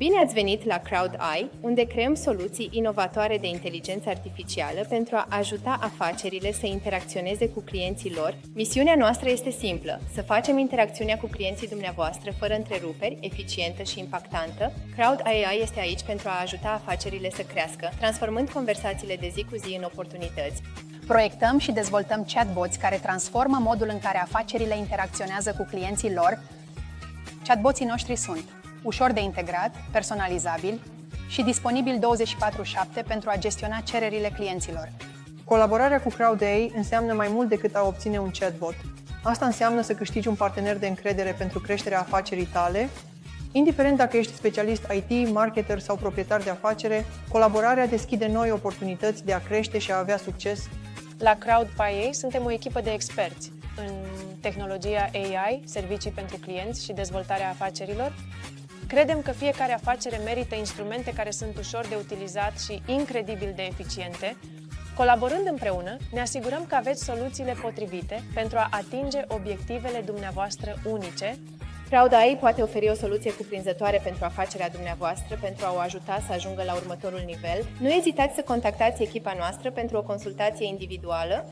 Bine ați venit la CrowdEye, unde creăm soluții inovatoare de inteligență artificială pentru a ajuta afacerile să interacționeze cu clienții lor. Misiunea noastră este simplă: să facem interacțiunea cu clienții dumneavoastră fără întreruperi, eficientă și impactantă. CrowdAI este aici pentru a ajuta afacerile să crească, transformând conversațiile de zi cu zi în oportunități. Proiectăm și dezvoltăm chatbots care transformă modul în care afacerile interacționează cu clienții lor. Chatboții noștri sunt ușor de integrat, personalizabili și disponibili 24/7 pentru a gestiona cererile clienților. Colaborarea cu CrowdAI înseamnă mai mult decât a obține un chatbot. Asta înseamnă să câștigi un partener de încredere pentru creșterea afacerii tale. Indiferent dacă ești specialist IT, marketer sau proprietar de afacere, colaborarea deschide noi oportunități de a crește și a avea succes. La CrowdAI suntem o echipă de experți în tehnologia AI, servicii pentru clienți și dezvoltarea afacerilor. Credem că fiecare afacere merită instrumente care sunt ușor de utilizat și incredibil de eficiente. Colaborând împreună, ne asigurăm că aveți soluțiile potrivite pentru a atinge obiectivele dumneavoastră unice. CrowdAI poate oferi o soluție cuprinzătoare pentru afacerea dumneavoastră, pentru a o ajuta să ajungă la următorul nivel. Nu ezitați să contactați echipa noastră pentru o consultație individuală.